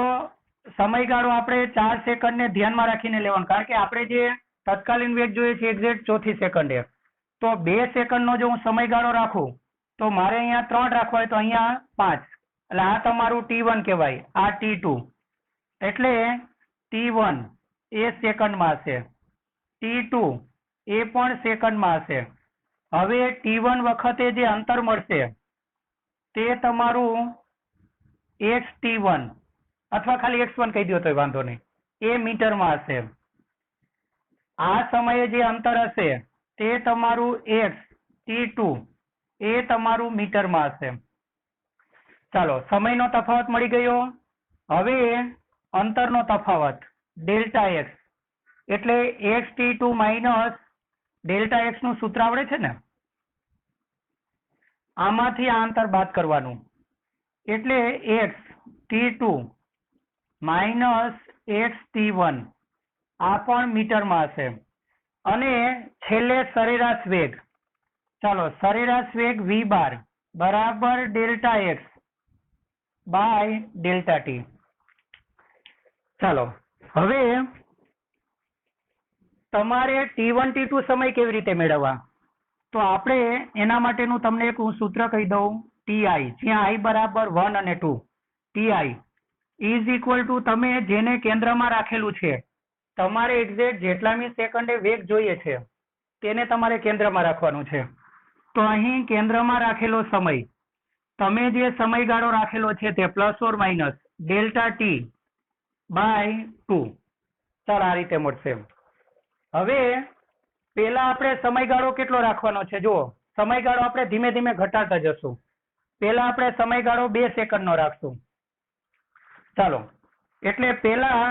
સમયગાળો આપણે 4 સેકન્ડને ધ્યાનમાં રાખીને લેવાનો, કારણ કે આપણે જે તત્કાલીન વેગ જોઈએ છે એક્ઝેક્ટ ચોથી સેકન્ડે. તો 2 સેકન્ડનો જો હું સમયગાળો રાખું તો મારે અહીંયા 3 રાખવા હોય તો અહીંયા 5, એટલે આ તમારું T1 કહેવાય, આ T2, એટલે T1 એ સેકન્ડમાં હશે, T2 એ પણ સેકન્ડમાં હશે. હવે T1 વખતે જે અંતર મળશે તે તમારું xt1 અથવા ખાલી x1 કહી દો તો વાંધો નહીં, એ મીટરમાં હશે. આ સમયે જે અંતર હશે તે તમારું x T2 એ તમારું મીટરમાં હશે. ચાલો સમયનો તફાવત મળી ગયો. હવે અંતરનો તફાવત ડેલ્ટા x એટલે xt2 માઇનસ ડેલ્ટા x નું સૂત્ર આવડે છે ને, આમાંથી આ અંતર બાદ કરવાનું એટલે x T2 minus x T1 આ પણ મીટરમાં હશે. અને છેલ્લે સરેરાશ વેગ. ચાલો સરેરાશ વેગ v બાર બરાબર delta x by delta t. ચાલો હવે તમારે T1 T2 સમય કેવી રીતે મેળવવા, તો આપણે એના માટેનું તમને એક હું સૂત્ર કહી દઉં, TI, જ્યાં I બરાબર 1 અને 2. TI ઇઝ ઇક્વલ ટુ તમે જેને કેન્દ્રમાં રાખેલું છે, તમારે એક્ઝેક્ટ જેટલામી સેકન્ડે વેગ જોઈએ છે તેને તમારે કેન્દ્રમાં રાખવાનું છે. તો અહીં કેન્દ્રમાં રાખેલો સમય, તમે જે સમયગાળો રાખેલો છે તે plus or minus delta t by 2. ચાલો આ રીતે મળશે. હવે પેલા આપણે સમયગાળો કેટલો રાખવાનો છે? જુઓ સમયગાળો આપણે ધીમે ધીમે ઘટાડતા જશું. પેલા આપણે સમયગાળો 2 સેકન્ડનો રાખશું. ચાલો એટલે પેલા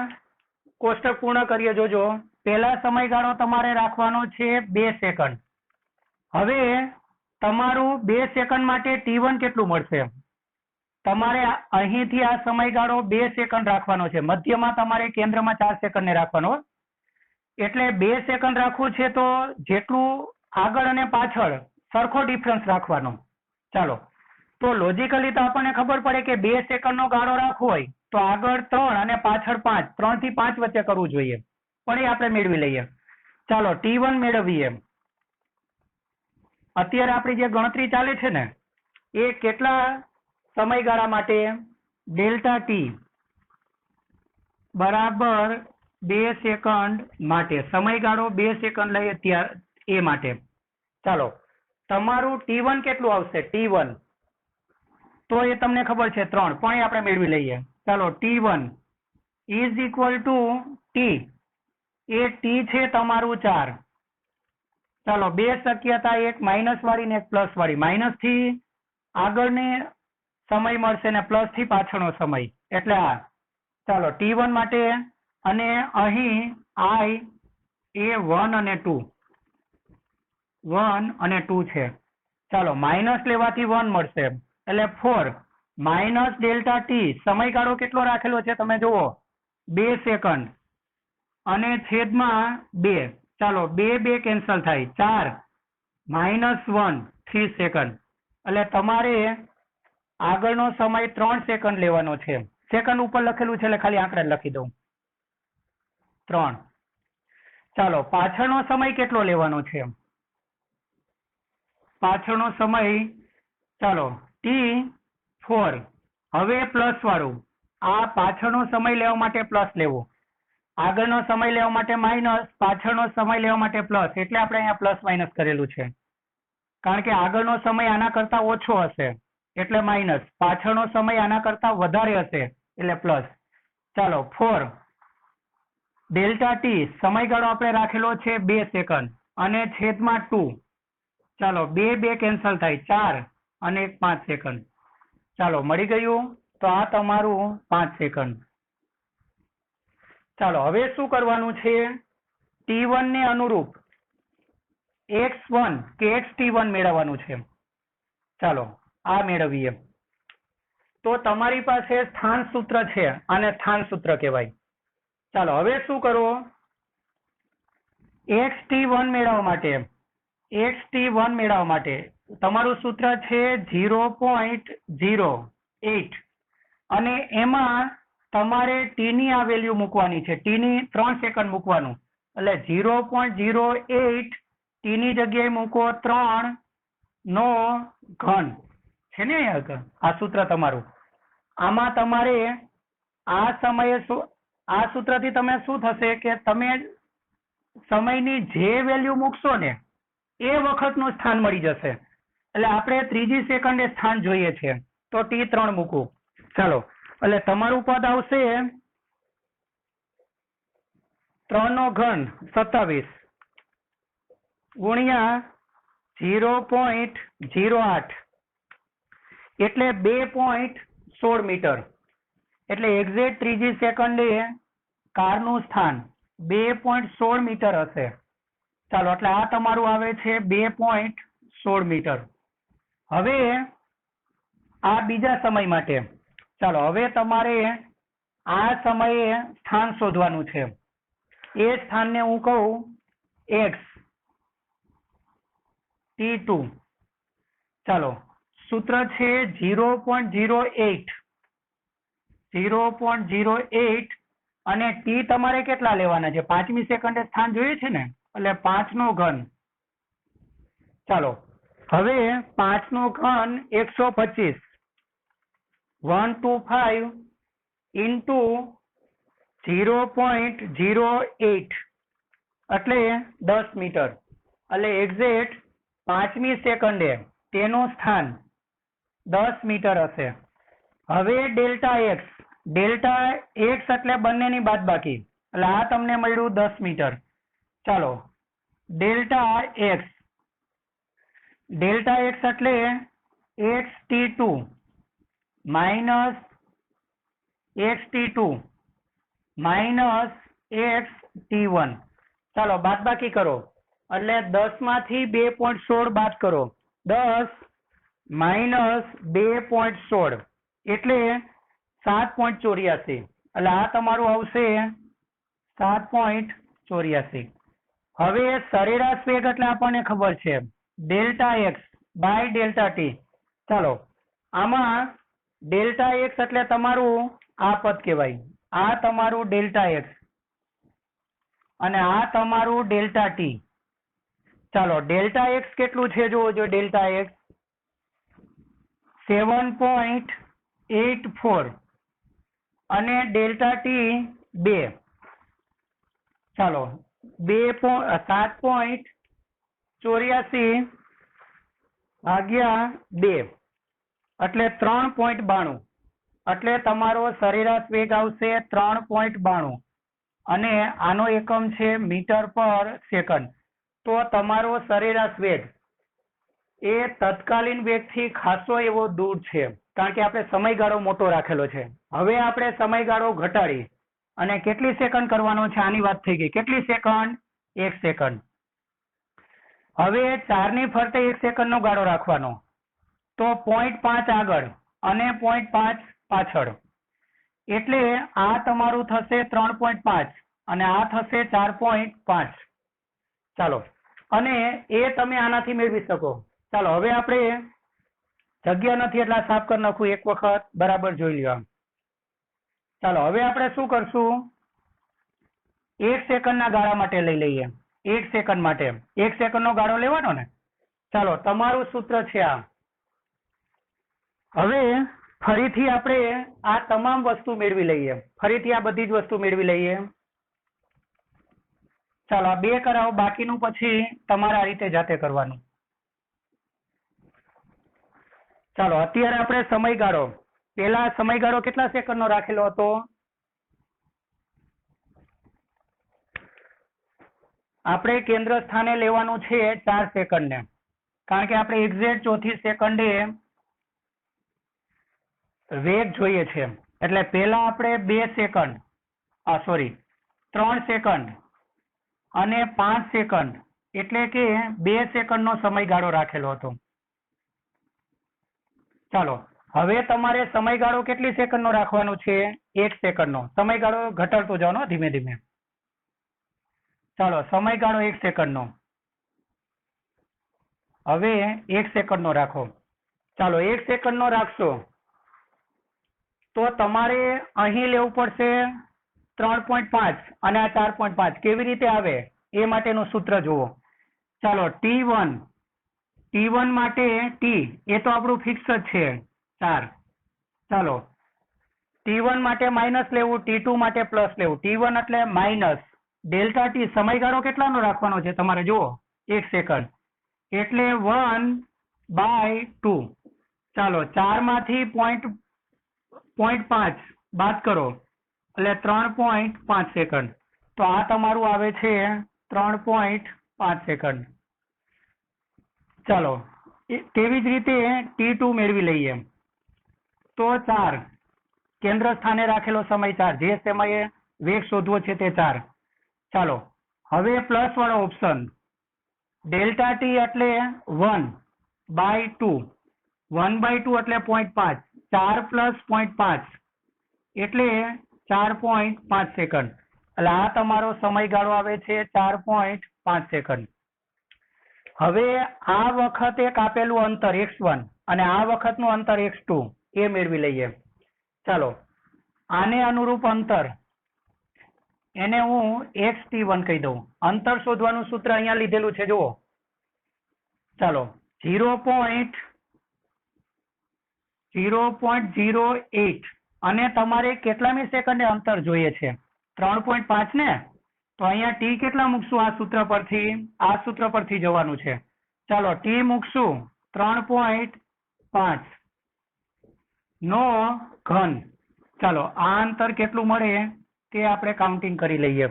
કોષ્ટક પૂર્ણ કરીએ. જોજો પેલા સમયગાળો તમારે રાખવાનો છે 2 સેકન્ડ. હવે તમારું 2 સેકન્ડ માટે T1 કેટલું મળશે? તમારે અહીંથી આ સમયગાળો 2 સેકન્ડ રાખવાનો છે. મધ્યમાં તમારે કેન્દ્રમાં 4 સેકન્ડને રાખવાનો, એટલે 2 સેકન્ડ રાખવું છે તો જેટલું આગળ અને પાછળ સરખો ડિફરન્સ રાખવાનો. ચાલો તો લોજિકલી તો આપણને ખબર પડે કે 2 સેકન્ડનો ગાળો રાખવો હોય તો આગળ 3 અને પાછળ 5, 3 થી 5 વચ્ચે કરવું જોઈએ, પણ એ આપણે મેળવી લઈએ. ચાલો T1 મેળવીએ. અત્યારે આપણી જે ગણતરી ચાલે છે ને એ કેટલા સમયગાળા માટે? ડેલ્ટા t બરાબર 2 સેકન્ડ માટે. સમયગાળો 2 સેકન્ડ લઈએ ત્યારે એ માટે. ચાલો તમારું T1 કેટલું આવશે? T1 તો એ તમને ખબર છે 3, પણ એ આપણે મેળવી લઈએ. ચાલો T1 is equal to t, A t છે તમારું 4. ચાલો 2 શક્યતા, એક માઇનસ વાળી ને એક પ્લસ વાળી. માઇનસ થી આગળની સમય મળશે ને પ્લસ થી પાછળનો સમય, એટલે આ. ચાલો T1 માટે, અને અહીં I એ 1 અને 2 છે. ચાલો માઇનસ લેવાથી 1 મળશે એટલે 4 માઇનસ ડેલ્ટા t. સમયગાળો કેટલો રાખેલો છે તમે જુઓ, 2 સેકન્ડ અને છેદમાં 2. ચાલો 2 કેન્સલ થાય, 4 માઇનસ 1 3 સેકન્ડ. એટલે તમારે આગળનો સમય 3 સેકન્ડ લેવાનો છે. સેકન્ડ ઉપર લખેલું છે એટલે ખાલી આંકડા લખી દઉં, 3. ચાલો પાછળનો સમય કેટલો લેવાનો છે? પાછળનો સમય ચાલો T4. હવે પ્લસ વાળું, આ પાછળનો સમય લેવા માટે પ્લસ લેવો, આગળનો સમય લેવા માટે માઇનસ, પાછળનો સમય લેવા માટે પ્લસ, એટલે આપણે અહીંયા પ્લસ માઇનસ કરેલું છે. કારણ કે આગળનો સમય આના કરતા ઓછો હશે એટલે માઇનસ, પાછળનો સમય આના કરતા વધારે હશે એટલે પ્લસ. ચાલો 4 ડેલ્ટા ટી સમયગાળો આપણે રાખેલો છે 2 સેકન્ડ અને છેદમાં 2. ચાલો 2 કેન્સલ થાય 4 અને 1 5 સેકન્ડ. ચાલો મળી ગયું. તો આ તમારું 5 સેકન્ડ. ચાલો હવે શું કરવાનું છે, T1 ને અનુરૂપ x1 કે xt1 મેળવવાનું છે. ચાલો આ મેળવીએ. તો તમારી પાસે સ્થાન સૂત્ર છે, આને સ્થાન સૂત્ર કહેવાય. ચાલો હવે શું કરો, xt1 મેળવવા માટે તમારું સૂત્ર છે 0.08 અને એમાં તમારે ટી ની આ વેલ્યુ મૂકવાની છે. ટી ની 3 સેકન્ડ મૂકવાનું એટલે 0.08 ટી ની જગ્યાએ મૂકો 3 નો ઘન છે ને આ સૂત્ર તમારું. આમાં તમારે આ સમયે આ સૂત્રથી તમે શું થશે કે તમે સમયની જે વેલ્યુ મૂકશો ને એ વખતનું સ્થાન મળી જશે. એટલે આપણે ત્રીજી સેકન્ડે સ્થાન જોઈએ છે તો T3 મૂકવું. ચાલો એટલે તમારું પદ આવશે 3 નો ઘન 27 ગુણ્યા 0.08 એટલે 2.16 મીટર. એટલે એક્ઝેક્ટ ત્રીજી સેકન્ડે કારનું સ્થાન 2.16 મીટર હશે. ચાલો એટલે આ તમારું આવે છે 2.16 મીટર. હવે આ બીજા સમય માટે ચાલો હવે તમારે આ સમયે સ્થાન શોધવાનું છે. એ સ્થાનને હું કહું x T2. ચાલો સૂત્ર છે 0.08 અને ટી તમારે કેટલા લેવાના છે, 5મી સેકન્ડે સ્થાન જોઈએ છે ને એટલે 5 નો ઘન. ચાલો હવે 5 નો ઘન 125 125 ઇન્ટુ 0.08 એટલે 10 મીટર. એટલે એક્ઝેક્ટ 5મી સેકન્ડે તેનું સ્થાન 10 મીટર હશે. હવે ડેલ્ટા એક્સ એટલે બંનેની બાદબાકી એટલે આ તમને મળ્યું 10 મીટર. ચાલો ડેલ્ટા એક્સ એટલે xt2 માઇનસ xt1. ચાલો બાદબાકી કરો એટલે 10 માંથી 2.16 બાદ કરો. 10 માઇનસ 2.16 એટલે 7.84. એટલે આ તમારું આવશે 7.84. હવે સરેરાશ વેગ એટલે આપણને ખબર છે delta X by delta T. ચાલો આમાં ડેલ્ટા એક્સ એટલે તમારું આ પદ કહેવાય, આ તમારું ડેલ્ટા એક્સ અને આ તમારું ડેલ્ટા ટી. ચાલો ડેલ્ટા એક્સ કેટલું છે જોવો જો, ડેલ્ટા એક્સ 7.84 અને ડેલ્ટા ટી 2. ચાલો 7.84 ભાગ્યા 2 એટલે 3.92 એટલે તમારો સરેરાશ વેગ આવશે 3.92 અને આનો એકમ છે મીટર પર સેકન્ડ. તો તમારો સરેરાશ વેગ એ તત્કાલીન વેગથી ખાસો એવો દૂર છે, કારણ કે આપણે સમયગાળો મોટો રાખેલો છે. હવે આપણે સમયગાળો ઘટાડી અને કેટલી સેકન્ડ કરવાનો છે આની વાત થઈ ગઈ. કેટલી સેકન્ડ? 1 સેકન્ડ. હવે 4 ની ફરતે 1 સેકન્ડનો ગાળો રાખવાનો, તો 0.5 આગળ અને 0.5 પાછળ એટલે આ તમારું થશે 3.5 અને આ થશે 4.5. ચાલો અને એ તમે આનાથી મેળવી શકો. ચાલો હવે આપણે જગ્યા નથી એટલે સાફ કરી નાખું, એક વખત બરાબર જોઈ લ્યો. ચાલો હવે આપણે શું કરશું, 1 સેકન્ડના ગાળા માટે લઈ લઈએ. 1 સેકન્ડ માટે 1 સેકન્ડનો ગાળો લેવાનો ને. ચાલો તમારું સૂત્ર છે આ. હવે ફરીથી આપણે આ તમામ વસ્તુ મેળવી લઈએ, ફરીથી આ બધી જ વસ્તુ મેળવી લઈએ. ચાલો આ 2 કરાવો, બાકીનું પછી તમારે આ રીતે જાતે કરવાનું. ચાલો અત્યારે આપણે સમયગાળો, પેલા સમયગાળો કેટલા સેકન્ડનો રાખેલો હતો? આપણે કેન્દ્ર સ્થાને લેવાનું છે 4 સેકન્ડને, કારણ કે આપણે એક્ઝેક્ટ ચોથી સેકન્ડે વેગ જોઈએ છે. એટલે પહેલા આપણે 2 સેકન્ડ, 3 સેકન્ડ અને 5 સેકન્ડ, એટલે કે 2 સેકન્ડનો સમયગાળો રાખેલો હતો. ચાલો હવે તમારે સમયગાળો કેટલી સેકન્ડનો રાખવાનો છે? 1 સેકન્ડનો. સમયગાળો ઘટાડતો જાઓ ધીમે ધીમે. ચાલો સમયગાળો 1 સેકન્ડનો. હવે 1 સેકન્ડનો રાખો. ચાલો 1 સેકન્ડનો રાખશો તો તમારે અહીં લેવું પડશે 3.5 અને આ 4.5. કેવી રીતે આવે એ માટેનું સૂત્ર જુઓ. ચાલો T1 માટે T એ તો આપણું ફિક્સ જ છે 4. ચાલો T1 માટે માઇનસ લેવું, T2 માટે પ્લસ લેવું. T1 એટલે માઇનસ ડેલ્ટા T. સમયગાળો કેટલાનો રાખવાનો છે તમારે જુઓ? 1 સેકન્ડ, એટલે 1/2. ચાલો 4 માંથી 0.5 બાદ કરો એટલે 3.5 સેકન્ડ. તો આ તમારું આવે છે 3.5 સેકન્ડ. ચાલો તેવી જ રીતે T2 મેળવી લઈએ. તો 4 કેન્દ્ર સ્થાને રાખેલો સમય 4, જે સમયે વેગ શોધવો છે તે 4. ચાલો હવે પ્લસ વાળો ઓપ્શન, ડેલ્ટા T એટલે 1/2. 1/2 એટલે 0.5. 4 પ્લસ 0.5 એટલે 4.5 સેકન્ડ. એટલે આ તમારો સમયગાળો આવે છે 4.5 સેકન્ડ. હવે આ વખતે કાપેલું અંતર x1 અને આ વખતનું અંતર x2 એ મેળવી લઈએ. ચાલો આને અનુરૂપ અંતર, એને હું xt1 કહી દઉં. અંતર શોધવાનું સૂત્ર અહીંયા લીધેલું છે જુઓ. ચાલો 0.08 અને તમારે કેટલામી સેકન્ડે અંતર જોઈએ છે? 3.5 ને? તો અહીંયા T કેટલા મૂકશું આ સૂત્ર પરથી? આ સૂત્ર પરથી જવાનું છે. ચાલો T મૂકશું 3.5 નો ઘન. ચાલો આ અંતર કેટલું મળે તે આપણે કાઉન્ટિંગ કરી લઈએ.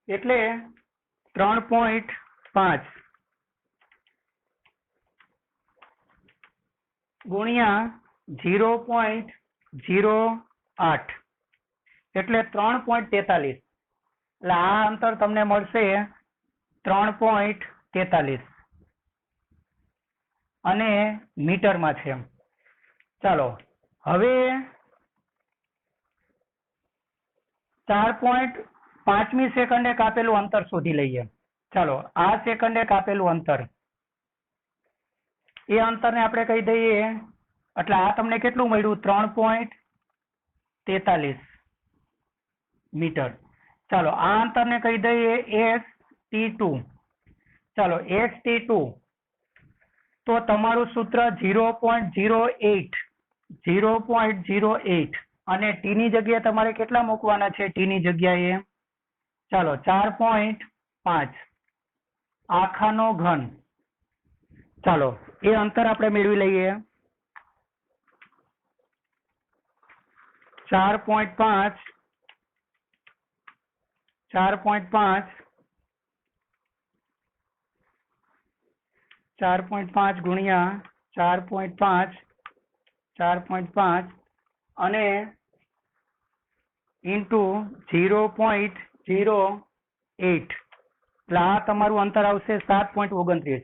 એટલે 3.5 ગુણ્યા 0.08 એટલે 3.43. એટલે આ અંતર તમને મળશે 3.43 અને મીટરમાં છે. ચાલો હવે 4.5મી સેકન્ડે કાપેલું અંતર શોધી લઈએ. ચાલો આ સેકન્ડે કાપેલું અંતર, એ અંતરને આપણે કહી દઈએ. એટલે આ તમને કેટલું મળ્યું? 3.43 મીટર. ચાલો આ અંતરને કહી દઈએ xt2. ચાલો xt2 તો તમારું સૂત્ર 0.08 અને t ની જગ્યાએ તમારે કેટલા મૂકવાના છે? t ની જગ્યાએ ચાલો 4.5 આખાનો ઘન. ચાલો એ અંતર આપણે મેળવી લઈએ. 4.5 ગુણ્યા 4.5 અને ઇન્ટુ 0.08. એટલે આ તમારું અંતર આવશે 7.29.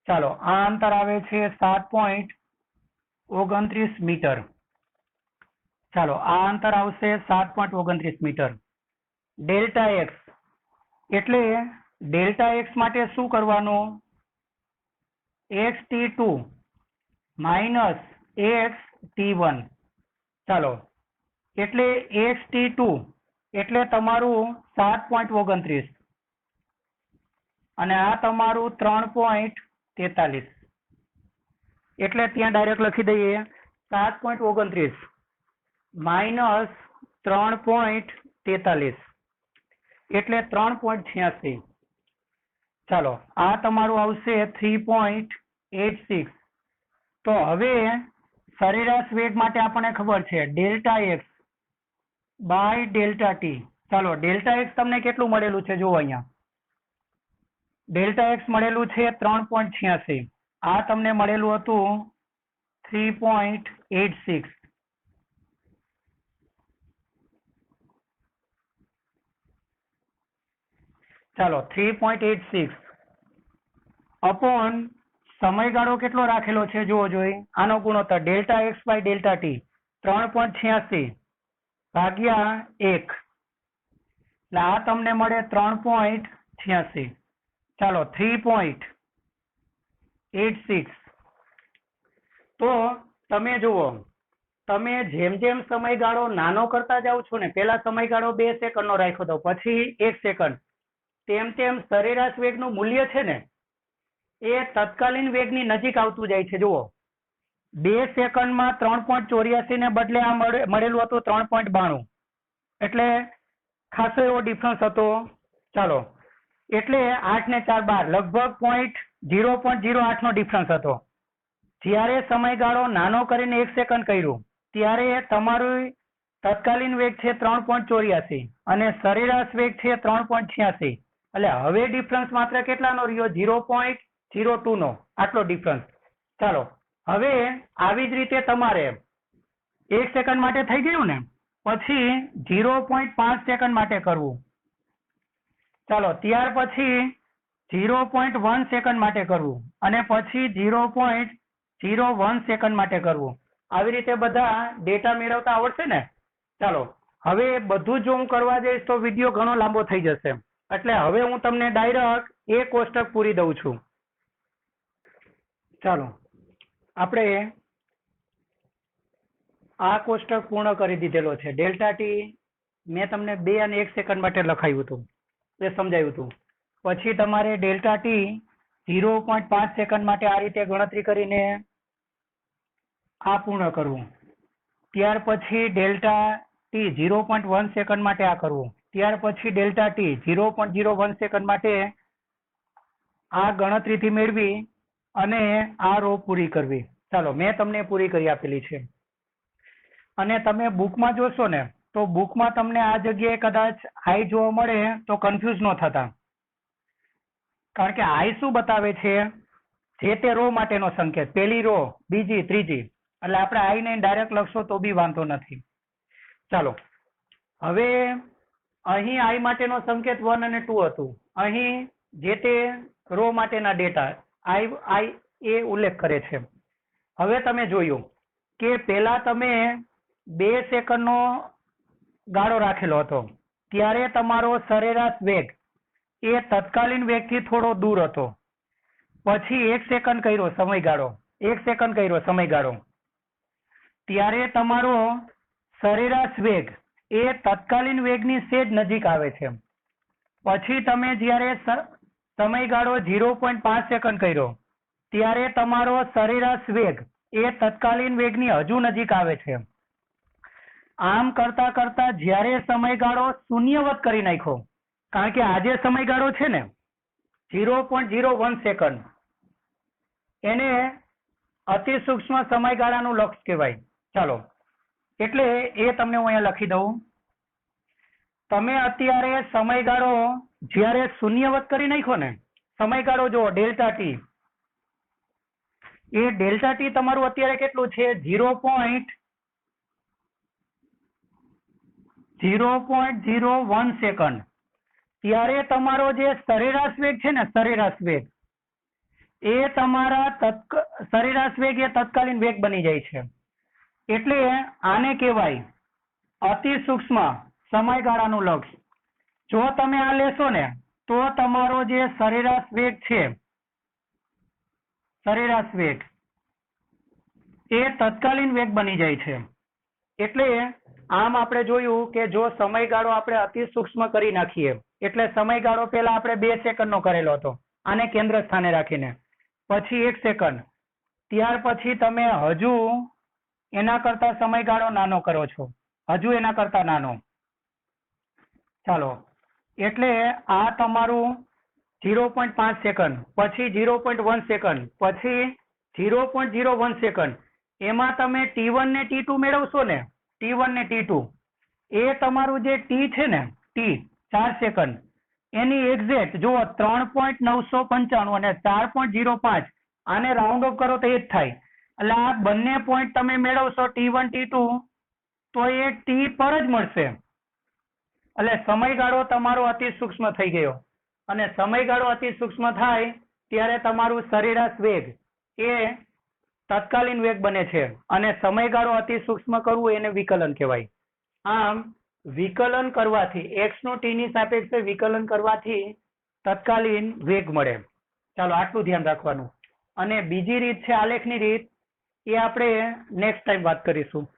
ચાલો આ અંતર આવે છે 7.29 મીટર. ચાલો આ અંતર આવશે 7.29 મીટર. ડેલ્ટા એક્સ એટલે ડેલ્ટા એક્સ માટે શું કરવાનું? xt2 minus xt1. ચાલો એટલે xt2 એટલે તમારું 7.29 અને આ તમારું 3.43. એટલે ત્યાં ડાયરેક્ટ લખી દઈએ 7.29 માઇનસ 3.43 એટલે 3.86. ચાલો આ તમારું આવશે 3.86. તો હવે સરેરાશ વેગ માટે આપણને ખબર છે delta X by delta T. ચાલો ડેલ્ટા એક્સ તમને કેટલું મળેલું છે જુઓ અહીંયા, ડેલ્ટા એક્સ મળેલું છે 3.86. આ તમને મળેલું હતું 3.86. ચાલો 3.86 અપોન સમયગાળો કેટલો રાખેલો છે જુઓ જોઈ, આનો ગુણોત્તર delta X by delta T 3.86 ભાગ્યા 1, એટલે આ તમને મળે 3.86. ચાલો 3.86. તો તમે જુઓ, તમે જેમ જેમ સમયગાળો નાનો કરતા જાઓ છો ને, પેલા સમયગાળો 2 સેકન્ડનો રાખ્યો હતો, પછી 1 સેકન્ડ, તેમ તેમ સરેરાશ વેગનું મૂલ્ય છે ને એ તત્કાલીન વેગની નજીક આવતું જાય છે. જુઓ 2 સેકન્ડમાં 3.84 ને બદલે આ મળેલું હતું 3.92, એટલે ખાસો એવો ડિફરન્સ હતો. ચાલો એટલે 8 ને 4 12, લગભગ 0.08 નો ડિફરન્સ હતો. જ્યારે સમયગાળો નાનો કરીને 1 સેકન્ડ કર્યું ત્યારે તમારું તત્કાલીન વેગ છે 3.84 અને સરેરાશ વેગ છે 3.86, એટલે હવે ડિફરન્સ માત્ર કેટલાનો રહ્યો? 0.02 નો, આટલો ડિફરન્સ. ચાલો હવે આવી જ રીતે તમારે 1 સેકન્ડ માટે થઈ ગયું ને, પછી 0.5 સેકન્ડ માટે કરવું. ચાલો ત્યાર પછી 0.1 સેકન્ડ માટે કરવું અને પછી 0.01 સેકન્ડ માટે કરવું. આવી રીતે બધા ડેટા મેળવતા આવડશે ને? ચાલો હવે બધું જો હું કરવા જઈશ તો વિડીયો ઘણો લાંબો થઈ જશે, એટલે હવે હું તમને ડાયરેક્ટ એ કોષ્ટક પૂરી દઉં છું. ચાલો આપણે આ કોષ્ટક પૂર્ણ કરી દીધેલો છે. ડેલ્ટા ટી મેં તમને 2 અને 1 સેકન્ડ માટે લખાયું હતું, એ સમજાવ્યું હતું. પછી તમારે ડેલ્ટા ટી 0.5 સેકન્ડ માટે આ રીતે ગણતરી કરીને આ પૂર્ણ કરવું. ત્યાર પછી ડેલ્ટા ટી 0.1 સેકન્ડ માટે આ કરવું. ત્યાર પછી ડેલ્ટા ટી 0.01 સેકન્ડ માટે આ ગણતરીથી મેળવી અને આ રો પૂરી કરવી. ચાલો મેં તમને પૂરી કરી આપેલી છે. અને તમે બુકમાં જોશો ને તો બુકમાં તમને આ જગ્યાએ કદાચ આઈ જોવા મળે તો કન્ફ્યુઝ ન થતા, કારણ કે આઈ શું બતાવે છે? જે તે રો માટેનો સંકેત, પહેલી રો, બીજી, ત્રીજી, એટલે આપણે આઈ ને ડાયરેક્ટ લખશો તો બી વાંધો નથી. ચાલો હવે અહીં આઈ માટેનો સંકેત 1 અને 2 હતું. અહીં જે તે રો માટેના ડેટા આઈ એ ઉલ્લેખ કરે છે. હવે તમે જોયું કે પહેલા તમે 2 સેકન્ડનો ગાળો રાખેલો હતો, ત્યારે તમારો સરેરાશ વેગ એ તત્કાલીન વેગથી થોડો દૂર હતો. પછી 1 સેકન્ડ કર્યો સમયગાળો, 1 સેકન્ડ કર્યો સમયગાળો, ત્યારે તમારો સરેરાશ વેગ એ તત્કાલીન વેગની સેજ નજીક આવે છે. પછી તમે જ્યારે સમયગાળો 0.5 સેકન્ડ કર્યો ત્યારે તમારો સરેરાશ વેગ એ તત્કાલીન વેગની હજુ નજીક આવે છે. આમ કરતા કરતા જ્યારે સમયગાળો શૂન્યવત કરી નાખ્યો, કારણ કે આજે સમયગાળો છે ને 0.01 સેકન્ડ, એને અતિ સૂક્ષ્મ સમયગાળાનું લક્ષ કહેવાય. ચાલો એટલે એ તમને હું અહીંયા લખી દઉં. તમે અત્યારે સમયગાળો જ્યારે શૂન્યવત કરી નાખ્યો ને, સમયગાળો જો ડેલ્ટા ટી, એ ડેલ્ટા ટી તમારું અત્યારે કેટલું છે? 0.01 સેકન્ડ. ત્યારે તમારો જે સરેરાશ વેગ છે ને, સરેરાશ વેગ એ તમારા સરેરાશ વેગ એ તત્કાલીન વેગ બની જાય છે. એટલે આને કહેવાય અતિ સૂક્ષ્મ સમયગાળાનું લક્ષ. જો તમે આ લેશો ને તો તમારો જે સરેરાશ વેગ છે, સરેરાશ વેગ એ તત્કાલીન વેગ બની જાય છે. એટલે આમ આપણે જોયું કે જો સમયગાળો આપણે અતિ સૂક્ષ્મ કરી નાખીએ, એટલે સમયગાળો પહેલા આપણે 2 સેકન્ડનો કરેલો હતો આને કેન્દ્ર સ્થાને રાખીને, પછી 1 સેકન્ડ, ત્યાર પછી તમે હજુ એના કરતા સમયગાળો નાનો કરો છો, હજુ એના કરતા નાનો. ચાલો એટલે આ તમારું 0.5 સેકન્ડ, પછી 0.1 સેકન્ડ, પછી 0.01 સેકન્ડ. એમાં તમે T1 ને T2 મેળવશો ને, T1 ને T2, એ તમારું જે T છે ને, T 4 સેકન્ડ, એની એક્ઝેક્ટ જુઓ 3.995 અને 4.05, આને રાઉન્ડ ઓફ કરો તો એ જ થાય. એટલે આ બંને પોઈન્ટ તમે મેળવશો T1 T2 તો એ T પર જ મળશે. એટલે સમયગાળો તમારો અતિ સૂક્ષ્મ થઈ ગયો, અને સમયગાળો અતિ સૂક્ષ્મ થાય ત્યારે તમારું સરેરાશ વેગ એ તત્કાલીન વેગ બને છે, અને સમયગાળો અતિ સૂક્ષ્મ કરવું એને વિકલન કહેવાય. આમ વિકલન કરવાથી x નું t ની સાપેક્ષે વિકલન કરવાથી તત્કાલીન વેગ મળે. ચાલો આટલું ધ્યાન રાખવાનું. અને બીજી રીત છે આલેખની રીત, એ આપણે નેક્સ્ટ ટાઈમ વાત કરીશું.